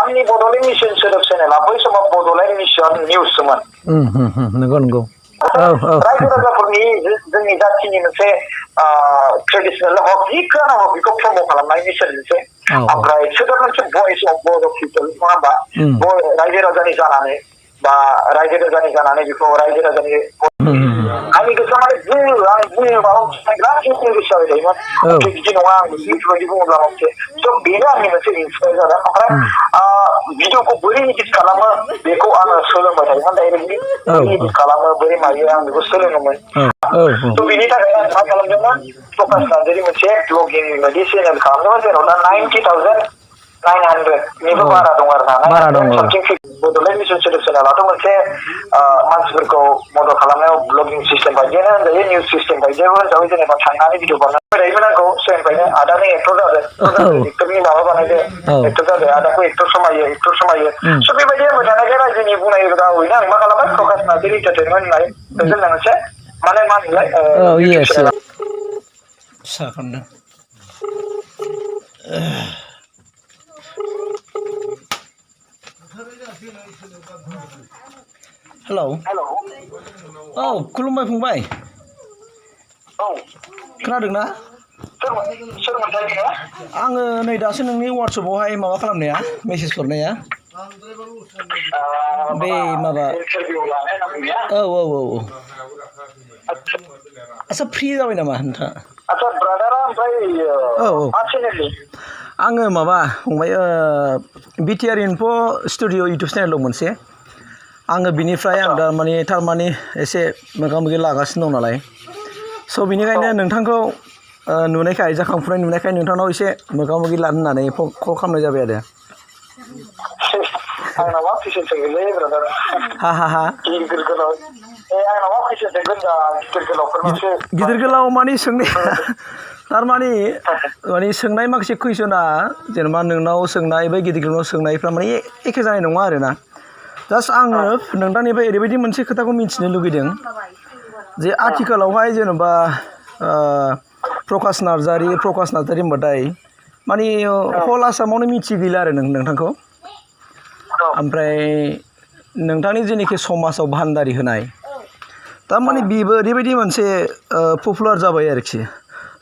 आंनि बड'लेण्ड मिसन सोदोब चेनेला बै समाव बड'लेण्ड मिसन निउसमोन नंगौ रायजो राजाफोरनि जोंनि जाथिनि मोनसे ट्रेडिसनेल हक जिखुनु हक बेखौ प्रम'ट खालामनाय मिसन मोनसे ओमफ्राय सोदोब मोनसे भइस अफ बर' पिपल नङा होमबा रायजो राजानि जानानै बा रायजो राजानि जानानै बेखौ रायजो राजानि आंनि गोसोआव माने आं बुंनो माबा बिराद गोसो जाबाय थायोमोन बिदि नङा आं बेफोरबायदि बुङोब्ला मोनसे स' बेनो आंनि मोनसे इन्सपायार जादों ओमफ्राय भिडिअखौ बोरै इडिट खालामो बेखौ आङो सोलोंबाय थायोमोन डाइरेक्टलि बोरै इडिट खालामो बोरै मायो आं बेखौ सोलोङोमोन स' बेनि थाखाय आं मा खालामदोंमोन प्रकाश नार्जारि मोनसे ब्लगिं बायदि चेनेल खालामदोंमोन जेराव दा 90,900 निबो बारा दं आरो ना बड'लेण्ड मिसन सोदोब चेनेलाथ' मोनसे मानसिफोरखौ मदद खालामनायाव ब्लगिं सिस्टेम बायदियानो होनजायो निउस सिस्टेम बायदियाबो होनजाबाय जेनेबा थांनानै भिडिअ बानायनो नांगौ सिगांनिफ्रायनो आदानि एक्टर जादों एक्टरनि माबा बानायदो एक्टर जादों आदाखौ एक्टर समायो स' बेबायदि होनबाय थानायखाय रायजोनि बुंनाय रावैनो आं मा खालामबाय प्रकाश नार्जारि एन्टारटेनमेन्ट होननाय जोंना मोनसे माने मा होनलाय हेलौ खुलुमबाय फंबाय खोनादोंना आङो नै दासो नोंनि वाट्सएपआवहाय माबा खालामनाया मेसेज हरनाया बे माबा आच्छा फ्रि जाबाय नामा नोंथाङा आच्छा ब्रादारा ओमफ्राय मा चेनेलनि आङो माबा फंबाय BTR info studio YouTube channel दं मोनसे आङो बिनिफ्राय आं थारमाने एसे मोगा मोगि लागासिनो दं नालाय स' बिनिखायनो नोंथांखौ नुनायखाय जाखांफुनाय नुनायखाय नोंथांनाव एसे मोगा मोगि लानो होननानै कल खालामनाय जाबाय आरो आंनाव मा कुइसन सोंगोनलै ब्रादार गिदिर गोलाव आंनाव मा कुइसन सोंगोन दा गिदिर गोलाव माने सोंनाया थारमाने सोंनाय माखासे कुइसना जेनेबा नोंनाव सोंनाय बै गिदिर गोलाव सोंनायफ्रा माने एखे जानाय नङा आरोना जास्ट आङो नोंथांनिफ्राय ओरैबायदि मोनसे खोथाखौ मिथिनो लुगैदों जे आथिखालावहाय जेनेबा प्रकाश नार्जारि होनबाथाय माने हल आसामावनो मिथि गैला आरो नोंथांखौ ओमफ्राय नोंथांनि जेनाखि समाजाव भान्दारि होनाय थारमाने बेबो ओरैबायदि मोनसे पपुलार जाबाय आरोखि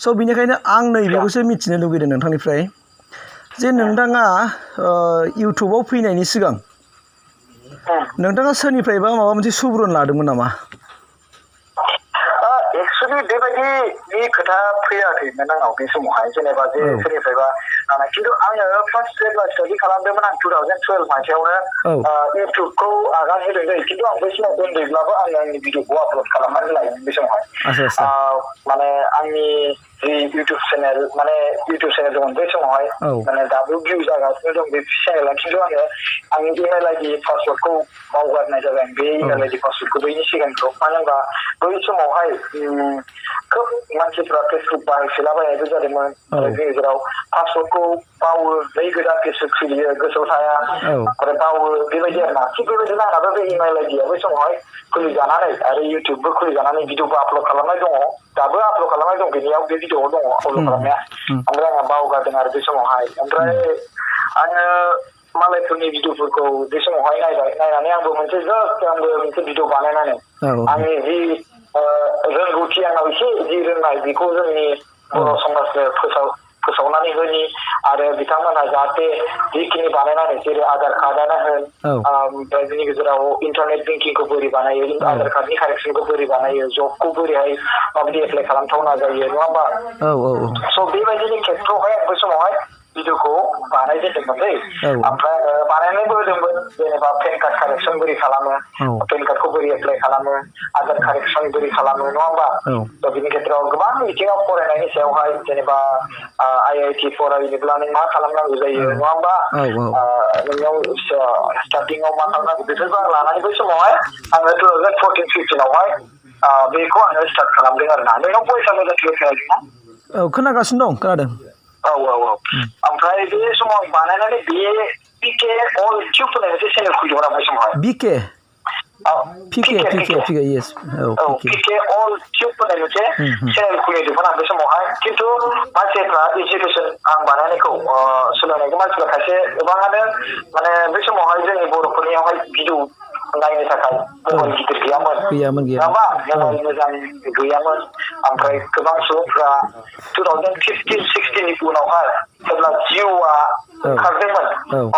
स' बिनिखायनो आं नैबेखौसो मिथिनो लुगैदों नोंथांनिफ्राय जे नोंथाङा इउटुबाव फैनायनि सिगां नोंथाङा सोरनिफ्रायबा माबा मोनसे सुबुरुन लादोंमोन नामा एक्सुवेलि बेबायदिनि खोथा फैयाखैमोन आंनाव बे समावहाय जेनेबा जे सोरनिफ्रायबा खिन्थु आङो फार्स्ट जेब्ला स्टाडि खालामदोंमोन आं 2012 मायथाइयावनो इउटुबखौ आगान होदों जायो खिन्थु आं बै समाव उन्दैब्लाबो आङो आंनि भिडिअखौ आपलड खालामनानै लायोमोन बे समावहाय माने आंनि जि इउटुब चेनेल दंमोन बै समावहाय माने दाबो भिउ जागासिनो दं बे चेनेला खिन्थु आङो आंनि इमेल आइडि पासवर्डखौ बावगारनाय जाबाय बे इमेल आइडि पासवर्डखौ बैनि सिगांखौ मानो होनबा बै समावहाय खोब मानसिफ्रा फेसबुक बाहायसोलाबायनायबो जादोंमोन आरो जोंनि गेजेराव पासवर्डखौ बावो बै गोदान फेसबुक खुलियो गोसोआव थाया आरो बावो बेबायदि आरो ना थिग बेबायदिनो आंहाबो बे इमेल आइडिया बै समावहाय खुलिजानानै आरो इउटुबबो खुलिजानानै भिडिअबो आपलड खालामनाय दङ दाबो आपलड खालामनाय दं बेनियाव बे भिडिअआव दङ आपलड खालामनाया ओमफ्राय आङो बावगारदों आरो बे समावहाय ओमफ्राय आङो मालायफोरनि भिडिअफोरखौ बे समावहाय नायनानै आंबो मोनसे भिडिअ बानायनानै आंनि जि रोंगौथि आंनाव एसे जि रोंनाय बेखौ जोंनि बर' समाजनो फोसावनानै होनि आरो बिथांमोनहा जाहाथे जिखिनि बानायनानै जेरै आधार कार्डआनो होन ओमफ्राय जोंनि गेजेराव इन्टारनेट बेंकिंखौ बोरै बानायो आधार कार्डनि कारेक्सनखौ बोरै बानायो जबखौ बोरैहाय माबायदि एप्लाइ खालामथावना जायो नङा होमबा स' बेबायदिनि खेथ्रआवहाय बै समावहाय भिडिअखौ बानायजेनदोंमोन दै ओमफ्राय बानायनायबो होदोंमोन जेनेबा पेन कार्ड कारेक्सन बोरै खालामो पेन कार्डखौ बोरै एप्लाइ खालामो आधार कारेक्सन बोरै खालामो नङा होमबा स' बिनि खेथ्रआव गोबां बिथिङाव फरायनायनि सायावहाय जेनेबा IIT फरायनोब्ला नों मा खालामनांगौ जायो नङा होमबा नोंनाव स्टार्टिंआव मा खालामनांगौ बेफोरखौ आं लानानै बै समावहाय आङो 2014-15आवहाय बेखौ आङो स्टार्ट खालामदों आरो ना नोंनाव भइसआ मोजां क्लियार खोनादोंना खोनागासिनो दं खोनादों ओमफ्राय बे समाव बानायनानै BK अल टिउब होननाय मोनसे चेनेल खुलिदोंमोन आं बै समावहाय PK yes PK all tube होननाय मोनसे चेनेल खुलिदोंमोन आं बे समावहाय खिन्थु मानसिफ्रा एजुकेसन आं बानायनायखौ सोलोंनायखौ मानसिफ्रा खायसे गोबाङानो माने बे समावहाय जोंनि बर'फोरनियावहाय भिडिअ नायनो थाखाय मबाइल गिदिर गैयामोन नङा मबाइल मोजां गैयामोन ओमफ्राय गोबां सुबुंफ्रा 2015-16 नि उनावहाय जेब्ला जिअ'आ ओंखारदोंमोन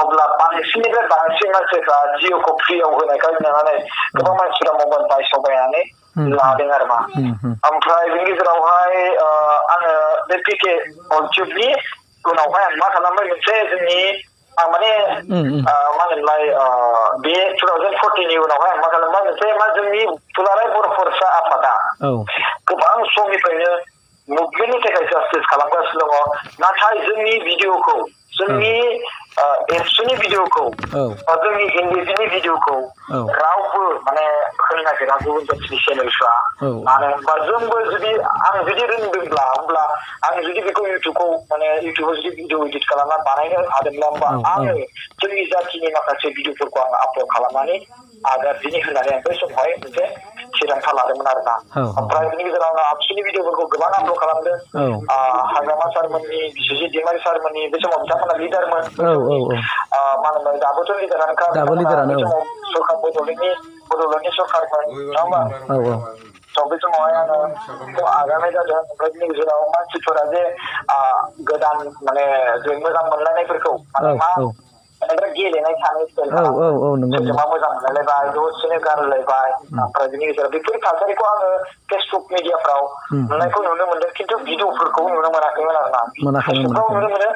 अब्ला बांसिननिफ्राय बांसिन मानसिफ्रा जिअ'खौ फ्रियाव होनायखाय नुनानै गोबां मानसिफ्रा मबाइल बायसबायनानै लादों आरो मा ओमफ्राय बेनि गेजेरावहाय आङो बे PK टिउबनि उनावहाय आं मा खालामबाय मोनसे जोंनि आं माने मा होनोमोनलाय बे 2014 नि उनावहाय आं मा खालामबाय मोनसे मा जोंनि दुलाराय बर' फरायसा आफादा गोबां समनिफ्रायनो मुभमेन्टनि थाखाय जास्टिस खालामगासिनो दङ नाथाय जोंनि भिडिअखौ जोंनि एबसुनि भिडिअखौ जोंनि इंलिसनि भिडिअखौ रावबो माने होनो नागिरा गुबुन जाथिनि चेनेलफ्रा मानो होनबा जोंबो जुदि आं जुदि रोंदोंब्ला अब्ला आं जुदि बेखौ इउटुबाव माने इउटुबाव जुदि भिडिअ एडिट खालामना बानायनो हादोंब्ला होमबा आङो जोंनि जाथिनि माखासे भिडिअफोरखौ आं आपलड खालामनानै आगारदिनि होननानै आं बै समावहाय मोनसे थिरांथा लादोंमोन आरोना ओमफ्राय बेनि गेजेराव आङो आबसुनि भिडिअफोरखौ गोबां आपलड खालामदों हाग्रामा सारमोननि बिसुजित दैमारि सारमोननि बे समाव बिथांमोना लिडारमोन मा होनोमोन दाबोथ' लिडारानोखा बे समाव सरकार बड'लेण्डनि सरकारमोन नङा होमबा बे समावहाय आङो आगारनाय जादों ओमफ्राय बेनि गेजेराव मानसिफोरा जे गोदान माने जों मोजां मोनलायनायफोरखौ माने मा गेलेनाय थानाय सोरजोंबा मोजां मोनलायलायबाय दसेनो गारलायबाय ओमफ्राय बेनि गेजेराव बेफोर थासारिखौ आङो फेसबुक मिडियाफ्राव नुनायखौ नुनो मोनदों खिन्थु भिडिअफोरखौ नुनो मोनाखैमोन आरोना फेसबुकआव नुनो मोनो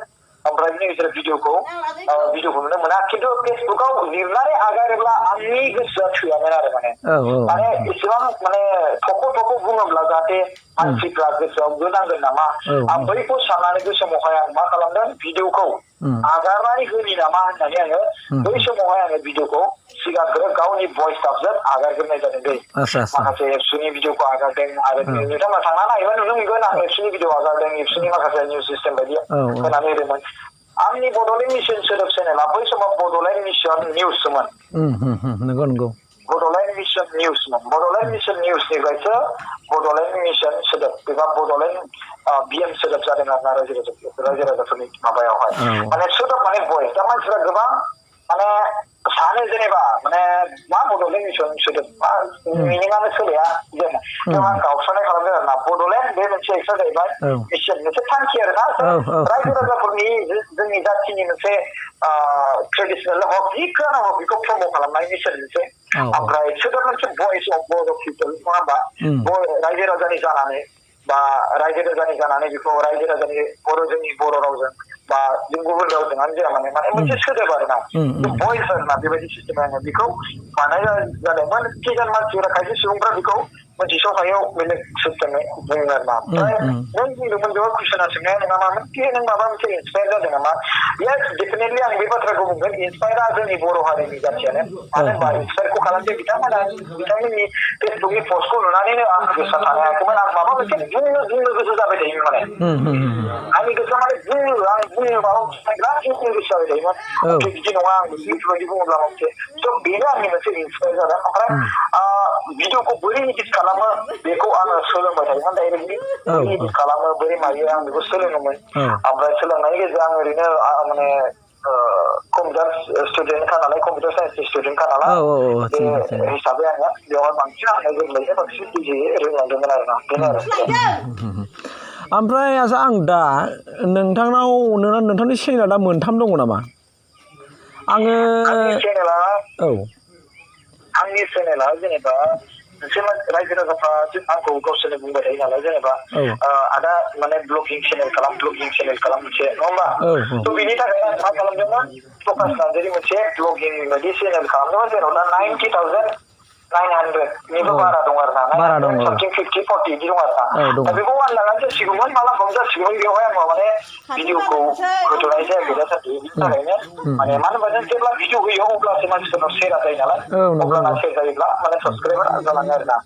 ओमफ्राय बेनि गेजेराव भिडिअखौ नुनो मोना खिन्थु फेसबुकआव लिरनानै आगारोब्ला आंनि गोसोआ थोआमोन आरो माने एसेबां माने थख' बुङोब्ला जाहाथे मानसिफ्रा गोसोआव गोनांगोन नामा आं बैखौ साननानै बे समावहाय आं मा खालामदों भिडिअखौ आगारनानै होनि नामा होननानै आङो बै समावहाय आङो भिडिअखौ सिगांग्रो गावनि भइस टाबजों आगारग्रोनाय जादों दै माखासे एबसुनि भिडिअखौ आगारदों आरो नोंथांमोना थांना नायोबा नुनो मोनगोन आं एबसुनि भिडिअ आगारदों एबसुनि माखासे निउस सिस्टेम बायदि होनानै होदोंमोन आंनि बड'लेण्ड मिसन सोदोब चेनेला बै समाव बड'लेण्ड मिसन निउसमोन नंगौ बड'लेण्ड मिसन निउसमोन बड'लेण्ड मिसन निउसनिफ्रायसो बड'लेण्ड मिसन सोदोब एबा बड'लेण्ड बिएम सोदोब जादों आरोना रायजो राजाफोरनि माबायावहाय माने सोदोब माने भइस दा मानसिफ्रा गोबां माने सानो जेनेबा माने मा बड'लेण्ड मिसन सोदोब मा मिनिङानो सोलाया जों आं गावस्रानाय खालामदों आरोना बड'लेण्ड बे मोनसे एक्सट्रा जाहैबाय मिसन मोनसे थांखि आरोना रायजो राजाफोरनि जोंनि जाथिनि मोनसे ट्रेडिसनेल हक जिखुनु हक बेखौ प्रमट खालामनाय मिसन मोनसे ओमफ्राय सोदोब मोनसे भइस अफ बर' पिपल नङा होमबा रायजो राजानि जानानै बा रायजो राजानि जानानै बेखौ रायजो राजानि जोंनि बर' रावजों बा जों गुबुन रावजोंआनो जाया माने मोनसे सोदोब आरोना भइस आरोना बेबायदि सिस्टेम आङो बेखौ बानायनाय जादोंमोन खैजान मानसिफोरा खायसे सुबुंफ्रा बेखौ मोनथिस' हायाव बेलेग सिस्टेमै बुङो आरोना ओमफ्राय नों बुंदोंमोन बेयाव कुइसना सोंनाया नङा मामोन कि नों माबा मोनसे इन्सपायार जादों नामा येस डेफिनेटलि आं बे बाथ्राखौ बुंगोन इन्सपायारा जोंनि बर' हारिनि जाथियानो मानो होनबा इन्सपायारखौ खालामदों बिथांमोननि फेसबुकनि पस्टखौ नुनानैनो आं गोसोआ थानो हायाखैमोन आं माबा मोनसे बुंनो गोसो जाबाय थायोमोन माने आंनि गोसोआ माने बुंनो माबा बिराद बुंनो गोसो जाबाय थायोमोन बिदि नङा आं बेफोरबायदि बुङोब्ला मोनसे स' बेनो आंनि मोनसे इन्सपायार जादों ओमफ्राय भिडिअखौ बोरै इडिट खालामो बेखौ आङो सोलोंबाय थायोमोन डाइरेक्टलि बोरै इडिट खालामो बोरै मायो आं बेखौ सोलोङोमोन ओमफ्राय सोलोंनायनि गेजेरजों आं ओरैनो माने कम्पिउटार स्टुडेन्टखा नालाय कम्पिउटार साइन्सनि स्टुडेन्टखा नालाय बे हिसाबै आङो बेवहाय बांसिन आङो गोरलैयै बांसिन इजियै रोंलांदोंमोन आरोना बेनो आरो ओमफ्राय आं दा नोंथांनि चेनेला दा मोनथाम दङ नामा आङो आंनि चेनेला जेनेबा मोनसे रायजो राजाफ्रा आंखौ गावसोरनो बुंबाय थायो नालाय जेनेबा आदा माने ब्लगिं चेनेल खालाम मोनसे नङा होमबा थ' बेनि थाखाय आं मा खालामदोंमोन प्रकाश नार्जारि मोनसे ब्लगिं बायदि चेनेल खालामदोंमोन जेराव दा 90,900निबो बारा दं आरोना 50-40 बिदि दं आरोना दा बेखौ आं लानानै जासिगौमोन मालाबाबो जासिगौमोन बेवहाय आङो माने भिडिअखौ होथ'नाय जायाखै दासान्दि बिनि थाखायनो माने मानो होनबा जों जेब्ला भिडिअ होयो अब्लासो मानसिफोरनाव सेरा जायो नालाय अब्लाना सेर जायोब्ला माने साबसक्राइबार जालाङो आरोना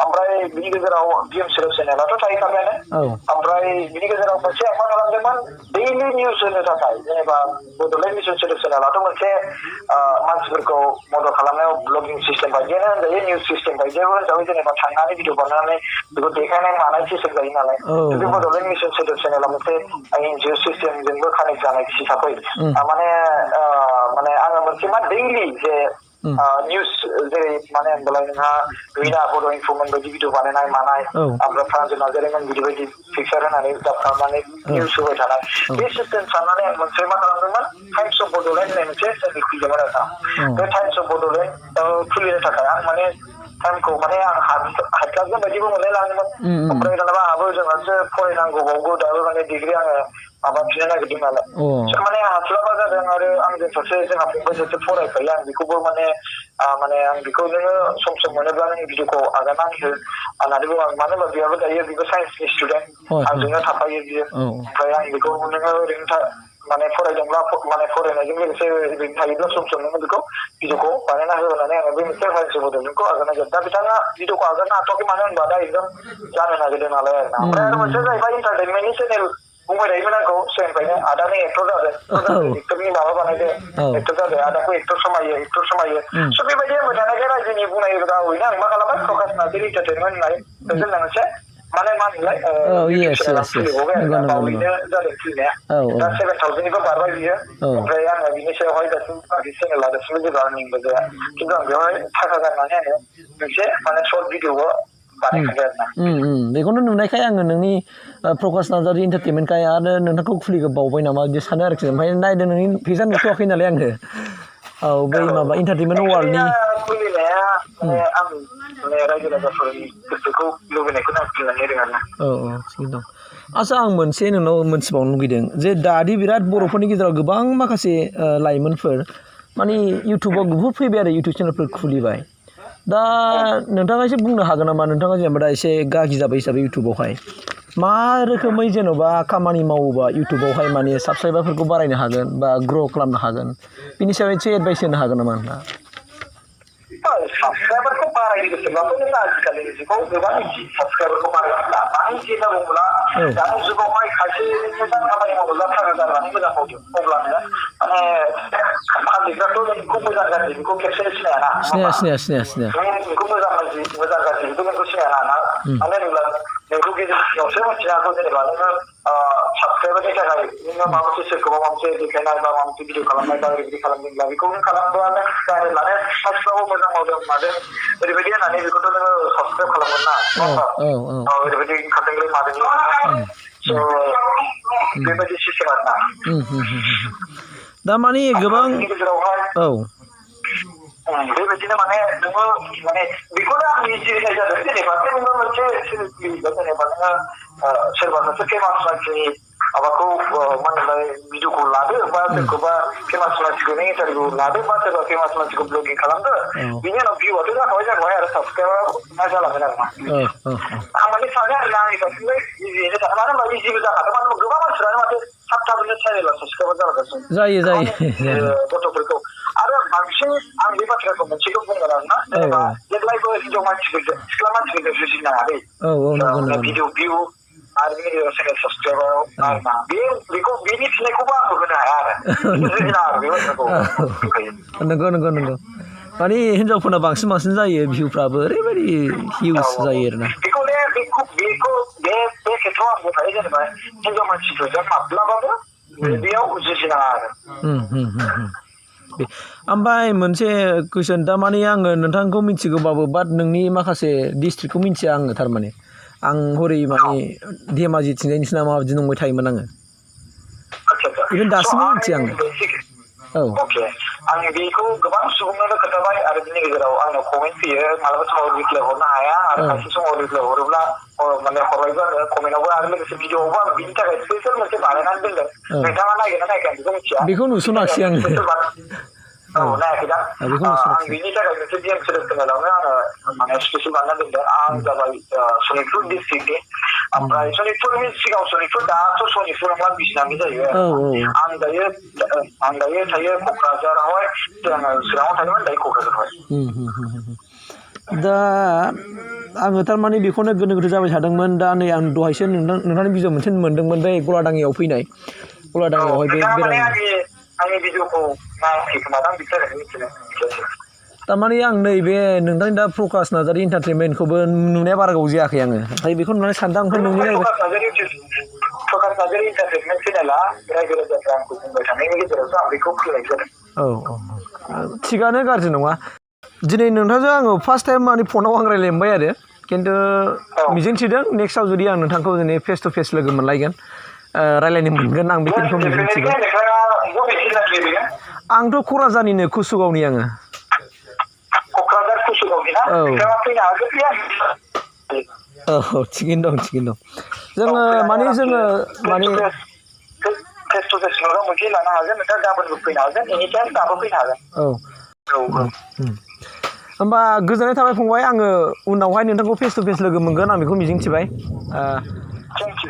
ओमफ्राय बिनि गेजेराव बिएम सोदोब चेनेलाथ' थाहैखाबायानो ओमफ्राय बिनि गेजेराव मोनसे आं मा खालामदोंमोन दैलि निउस होनो थाखाय जेनेबा बड'लेण्ड मिसन सोदोब चेनेलाथ' मोनसे मानसिफोरखौ मदद खालामनायाव ब्लगिं सिस्टेम बायदियानो खालामजायो निउस सिस्टेम बायदियाबो होनजाबाय जेनेबा थांनानै भिडिअ बानायनानै बेखौ देखायनाय मानाय सिस्टेम जायो नालाय बे बड'लेण्ड मिसन सोदोब चेनेला मोनसे एनजिअ सिस्टेमजोंबो कानेक्ट जानाय हिसाबै माने आङो मोनसे मा दैलि जे निउस जेरै माने होनबालाय नोंहा गैना बड' इनफर्मेन्ट बायदि भिडिअ बानायनाय मानाय ओमफ्राय प्रान्जल नार्जारिमोन बिदि बायदि पिक्सार होनानै दाब खालामनानै निउस होबाय थानाय बे सिस्टेम साननानै आं मोनसे मा खालामदोंमोन टाइम्स अफ बड'लेण्ड होननाय मोनसे चेनेल खुलिदोंमोन आरो बे टाइम्स अफ बड'लेण्ड खुलिनो थाखाय आं माने टाइमखौ माने आं हास्लाबगोन बायदिबो मोनलायलाङोमोन ओमफ्राय दाना आंहाबो जोंहासो फरायनांगौबावगौ दाबो माने डिग्रि आङो माबाफिननो नागिरदों नालाय माने हास्लाबा जादों आरो आंजों सासे जोंहा फंबाय सासे फरायखायो आं बेखौबो माने आं बेखौ नोङो सम सम मोनोब्ला नों भिडिअखौ आगारनानै हो होननानै बुङो आं मानो होनबा बेयाबो दायो बेबो साइन्सनि स्टुडेन्ट आंजोंनो थाफायो बियो ओमफ्राय आं बेखौ नोङो ओरैनो माने फरायदोंब्ला माने फरायनायजों लोगोसे ओरैनो थायोब्ला सम सम नोङो बेखौ भिडिअखौ बानायना हो होननानै आङो बे मोनसे टाइम्स अफ बड'लेण्डखौ आगारनाय जादों दा बिथाङा भिडिअखौ आगारनो हाथ'वाखै मानो होनबा दा एगजाम जानो नागिरदों नालाय आरोना ओमफ्राय आरो मोनसे जाहैबाय इन्टारटेनमेन्टनि चेनेल बुंबाय थायोमोन आंखौ सिगांनिफ्रायनो आदानि एक्टर जादों एक्टरनि माबा बानायदो एक्टर जादों आदाखौ एक्टर समायो स' बेबायदि होनबाय थानायखाय रायजोनि बुंनाय रावैनो आं मा खालामबाय प्रकाश नार्जारि इन्टारटेनमेन्ट होननाय जोंना मोनसे माने मा होनलाय खुलिबावबाय आरो बावैनो जादों खुलिनाया दा 7,000निबो बारबाय बियो ओमफ्राय आङो बिनि सायावहाय दासिमबो चेनेला दासिमबो जेबो आर्निंबो जाया खिन्थु आं बेवहाय थाखा गारनानै आङो मोनसे माने सर्ट भिडिअबो बेखौनो नुनायखाय आङो नोंनि प्रकाश नार्जारि इन्टारटेनमेन्टखाय आरो नोंथांखौ खुलिबावबाय नामा बिदि सानो आरोखि ओमफ्राय नायदों नोंनि पेजआ नुथ'वाखै नालाय आङो बै माबा इन्टारटेनमेन्ट वार्ल्डनि खुलिनाया आं माने रायजो राजाफोरनि गोसोखौ लुबैनायखौनो आं खुलिनानै होदों आरोना थिग दं आच्चा आं मोनसे नोंनाव मोनथिबावनो लुगैदों जे दादि बिराद बर'फोरनि गेजेराव गोबां माखासे लाइमोनफोर माने इउटुबाव बुहुद फैबाय आरो इउटुब चेनेलफोर खुलिबाय दा नोंथाङा एसे बुंनो हागोन नामा नोंथाङा जेनेबा दा एसे गागि जाबाय हिसाबै इउटुबावहाय मा रोखोमै जेन'बा खामानि मावोबा इउटुबावहाय माने साबसक्राइबारफोरखौ बारायनो हागोन बा ग्र' खालामनो हागोन बिनि सायाव एसे एडभाइस होनो हागोन नामा नोंथाङा साबसक्राइबारखौ बारायनो गोसोब्लाथ' नों आजिखालिनि जुगाव गोबां साबसक्राइबारखौ बारायब्ला मानो होनना बुङोब्ला दानि जुगावहाय खायसे मोजां खामानि मावोब्ला थाखा गारनानै मोजां मावदों अब्लानो माने पाब्लिकआथ' नोंखौ मोजां गाज्रि बेखौ खेबसेनो सिनायाना सिनाया नोंखौ मोजां गाज्रि बेखौ नोंखौ सिनायाना मानो होनोब्ला नोंखौ गेजेरसियावसो मिथिनो हागौ जेनेबा नोङो साबसक्राइबारनि थाखाय नोङो माबा मोनसे सोरखौबा माबा मोनसे देखायनाय बा माबा मोनसे भिडिअ खालामनाय बा ओरैबायदि खालामदोंब्ला बेखौ नों खालामब्ला नों माने फार्स्टआव मोजां मावदों मादों ओरैबायदि होननानै बेखौथ' नोङो साबसक्राइब खालामगोन ना ओरैबायदि ओंखारदोंलै मादोंलै स' बेबायदि सिस्टेम आरोना दा माने गोबां गेजेरावहाय बेबायदिनो माने नोङो माने बेखौनो आं मिथिनाय जादों जेनेबा नोङो मोनसे जेनेबा नोङो सोरबा सासे फेमास मानसिनि माबाखौ मा होनोमोनलाय भिडिअखौ लादो बा सोरखौबा फेमास मानसिखौ नों इन्टारभिउ लादो बा सोरबा फेमास मानसिखौ ब्लगिं खालामदो बिनि उनाव भिउआथ' जाखाबाय आरो साबसक्राइबार मा जालांगोन आरो आं माने सानो आरोना आंनि फारसेनिफ्राय इजियैनो थागोन मानो होनबा इजिबो जाखादों मानो होनबा गोबां मानसिफ्रानो माथो थाब थाबैनो चेनेला साबसक्राइबार जालांगासिनो जायो गथ'फोरखौ आरो बांसिन आं बे बाथ्राखौ मोनसेखौ बुंगोन आरोना जेनेबा जेब्लायबो हिनजाव मानसिफोरजों सिख्ला मानसिफोरजों जुजिनो हादै भिडिअ भिउ आरो चेनेल साबसक्राइबाराव आरोना बेखौ बेनि फिननायखौबो आंबो होनो हाया आरो जुजिना आरो बे बाथ्राखौ नंगौ माने हिनजावफोरना बांसिन जायो भिउफ्राबो ओरैबायदि हिउज जायो आरोना बेखौ बे खेथ्रआव आं बुंखायो जेनेबा हिनजाव मानसिफोरजों माब्लाबाबो बेयाव जुजिनाङा आरो ओमफ्राय मोनसे कुइसन थारमाने आङो नोंथांखौ मिथिगौबाबो बाट नोंनि माखासे डिस्ट्रिक्टखौ मिथिया आङो थारमाने आं हरै माने धेमाजिथिंजाय नोंसिना माबायदि नंबाय थायोमोन आङो इभेन दासिमबो मिथिया आङो अके आं बेखौ गोबां सुबुंनोनो खोन्थाबाय आरो बिनि गेजेराव आंनाव कमेन्ट फैयो मालाबा समाव रिप्लाइ हरनो हाया आरो खायसे समाव रिप्लाइ हरोब्ला माने हरबायबो आङो कमेन्टआवबो आरो लोगोसे भिडिअआवबो आं बिनि थाखाय स्पेसियेल मोनसे बानायनानै दोनदों नोंथाङा नायगोन ना नायाखै आं बेखौ मिथिया बेखौ नुसनाखिसै आङो नायाखै दा आं बिनि थाखाय मोनसे डिएम सोदोब चेनेलावनो आङो माने स्पेसियेल बानायना दोनदों आं जाबाय सनितपुर डिस्ट्रिक्टनि ओमफ्राय सनितपुरनि सिगाङाव सनितपुर दाथ' सनितपुर नंला बिसनामि जायो आं दायो थायो क'क्राझारावहाय सिगाङाव थायोमोन दायो क'क्राझारावहाय दा आङो थारमाने बेखौनो गोनो गोथो जाबाय थादोंमोन दा नै आं दहायसो नोंथांनि भिडिअ मोनसे मोनदोंमोन बे गलादाङियाव फैनाय गलादाङियावहाय बे आंनि भिडिअखौ नायाखै खोमा दां बिनि थाखायनो मिथियासै थारमाने आं नैबे नोंथांनि दा प्रकाश नार्जारि एन्टारटेनमेन्टखौबो नुनाया बारा गोबाव जायाखै आङो ओमफ्राय बेखौ नुनानै सानदों आंथ' नोंनि प्रकाश नार्जारि एन्टारटेनमेन्ट चेनेला रायजो राजाफ्रा आंखौ बुंबाय थानायनि गेजेरावसो आं बेखौ खुलिनाय जादों। औ थिगानो गाज्रि नङा दिनै नोंथांजों आङो फार्स्ट टाइम माने फनाव आं रायज्लायबाय आरो खिन्थु मिजिंथिदों नेक्स्टआव जुदि आं नोंथांखौ दिनै फेस टु फेस लोगो मोनलायगोन रायज्लायनो मोनगोन आं बेखिनिखौ मिजिंथिबाय। आंथ' क'क्राझारनिनो कुसुगावनि आङो। क'क्राझार कुसुगावनि ना? नोंथाङा फैनो हागोन औ थिगैनो दं जोङो माने फेस टु फेस मोगा मोगि लानो हागोन नोंथाङा गाबोनबो फैनो हागोन एनि टाइम दाबो फैनो हागोन। होमबा गोजोननाय थाबाय फंबाय आङो उनावहाय नोंथांखौ फेस टु फेस लोगो मोनगोन आं बेखौ मिजिंथिबाय। Thank you